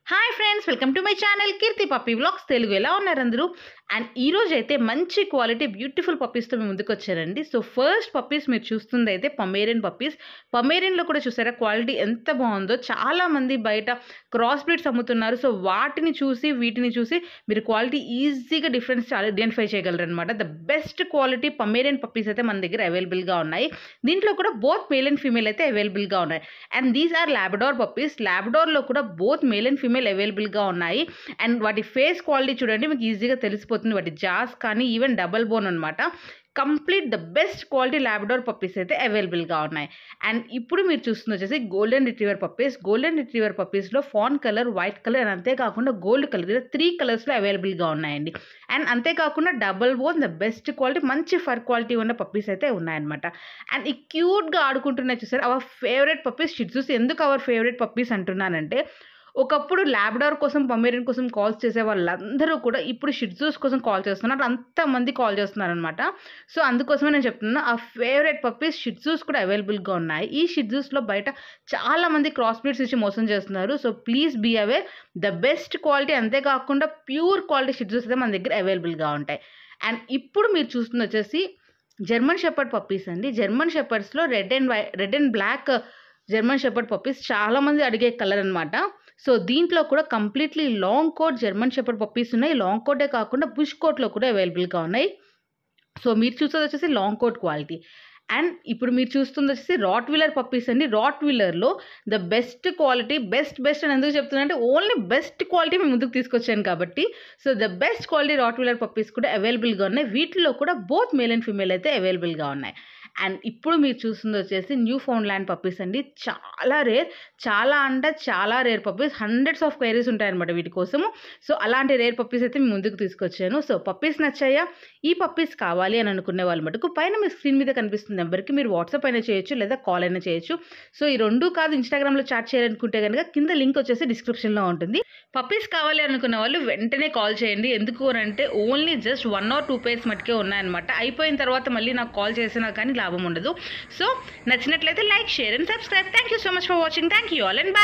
Hi friends, welcome to my channel Keerthi puppy vlogs Telugu. ఎలా ఉన్నారు అందరూ? అండ్ ఈరోజు అయితే మంచి క్వాలిటీ బ్యూటిఫుల్ పప్పీస్తో మేము ముందుకు వచ్చారండి. సో ఫస్ట్ పప్పీస్ మీరు చూస్తుంది అయితే పమేరియన్ పప్పీస్. పమేరియన్లో కూడా చూసారా క్వాలిటీ ఎంత బాగుందో. చాలామంది బయట క్రాస్ బ్రీడ్స్ అమ్ముతున్నారు. సో వాటిని చూసి వీటిని చూసి మీరు క్వాలిటీ ఈజీగా డిఫరెన్స్ చాలా ఐడెంటిఫై చేయగలరు అనమాట. The best quality Pomeranian puppies అయితే మన దగ్గర అవైలబుల్గా ఉన్నాయి. దీంట్లో కూడా బోత్ మేల్ అండ్ ఫీమేల్ అయితే అవైలబుల్గా ఉన్నాయి. And these are Labrador puppies. లాబ్రడార్లో కూడా బోత్ మేల్ అండ్ ఫీమేల్ అవైలబుల్గా ఉన్నాయి. అండ్ వాటి ఫేస్ క్వాలిటీ చూడండి, మీకు ఈజీగా తెలిసిపోతుంది. వాటి జాస్ కానీ ఈవెన్ డబల్ బోన్ అనమాట. Complete the best quality Labrador puppies అయితే అవైలబుల్గా ఉన్నాయి. అండ్ ఇప్పుడు మీరు చూస్తుంది వచ్చేసి golden retriever puppies. Golden retriever పప్పీస్లో fawn colour, white colour and అంతేకాకుండా గోల్డ్ కలర్, ఇలా 3 కలర్స్లో అవైలబుల్గా ఉన్నాయండి. అండ్ అంతేకాకుండా double bone the best quality, మంచి ఫర్ క్వాలిటీ ఉన్న పప్పీస్ అయితే ఉన్నాయన్నమాట. అండ్ ఈ క్యూట్గా ఆడుకుంటున్నాయి చూసారు, అవర్ ఫేవరెట్ పప్పీస్ షిట్జూస్. ఎందుకు అవర్ ఫేవరెట్ పప్పీస్ అంటున్నానంటే, ఒకప్పుడు లాబ్రడార్ కోసం పమేరియన్ కోసం కాల్స్ చేసే వాళ్ళందరూ కూడా ఇప్పుడు షిట్జూస్ కోసం కాల్ చేస్తున్నారు. అంతమంది కాల్ చేస్తున్నారనమాట. సో అందుకోసమే నేను చెప్తున్నాను, ఆ ఫేవరెట్ పప్పీస్ షిట్జూస్ కూడా అవైలబుల్గా ఉన్నాయి. ఈ షిట్జూస్లో బయట చాలామంది క్రాస్ బ్రీడ్స్ ఇచ్చి మోసం చేస్తున్నారు. So please be aware, the best quality అంతేకాకుండా ప్యూర్ క్వాలిటీ షిట్జూస్ అయితే మన దగ్గర అవైలబుల్గా ఉంటాయి. అండ్ ఇప్పుడు మీరు చూస్తుంది వచ్చేసి జర్మన్ షెపర్డ్ పప్పీస్ అండి. జర్మన్ షెపర్డ్స్లో red and black German shepherd puppies చాలామంది అడిగే కలర్ అనమాట. సో దీంట్లో కూడా completely long coat German shepherd puppies ఉన్నాయి. లాంగ్ కోటే కాకుండా బుష్ కోట్లో కూడా అవైలబుల్గా ఉన్నాయి. సో మీరు చూసేది వచ్చేసి లాంగ్ కోట్ క్వాలిటీ. అండ్ ఇప్పుడు మీరు చూస్తుంది వచ్చేసి రాట్ వీలర్ పప్పీస్ అండి. రాట్ వీలర్లో ద బెస్ట్ క్వాలిటీ, బెస్ట్ అని ఎందుకు చెప్తున్నా అంటే ఓన్లీ బెస్ట్ క్వాలిటీ మేము ముందుకు తీసుకొచ్చాను కాబట్టి. So the best quality rot wheeler puppies కూడా అవైలబుల్గా ఉన్నాయి. వీటిలో కూడా బోత్ మేల్ అండ్ ఫీమేల్ అయితే అవైలబుల్గా ఉన్నాయి. అండ్ ఇప్పుడు మీరు చూస్తుంది వచ్చేసి న్యూ ఫౌండ్ ల్యాండ్ పప్పీస్ అండి. చాలా rare puppies. Hundreds of queries ఉంటాయన్నమాట వీటి కోసము. సో అలాంటి రేర్ పప్పీస్ అయితే మేము ముందుకు తీసుకొచ్చాను. సో పప్పీస్ నచ్చాయా? ఈ పప్పీస్ కావాలి అని అనుకునే వాళ్ళు మటుకు పైన మీ స్క్రీన్ మీద కనిపిస్తున్న నెంబర్కి మీరు వాట్సాప్ అయినా చేయొచ్చు, లేదా కాల్ అయినా చేయొచ్చు. సో ఈ రెండు కాదు, ఇన్స్టాగ్రామ్లో చాట్ చేయాలనుకుంటే కనుక కింద లింక్ వచ్చేసి డిస్క్రిప్షన్లో ఉంటుంది. పప్పీస్ కావాలి అనుకున్న వాళ్ళు వెంటనే కాల్ చేయండి. ఎందుకు అంటే ఓన్లీ జస్ట్ 1 or 2 pairs మటుకే ఉన్నాయన్నమాట. అయిపోయిన తర్వాత మళ్ళీ నాకు కాల్ చేసినా కానీ లాభం ఉండదు. సో నచ్చినట్లయితే like, share and subscribe. Thank you so much for watching. Thank you all and by.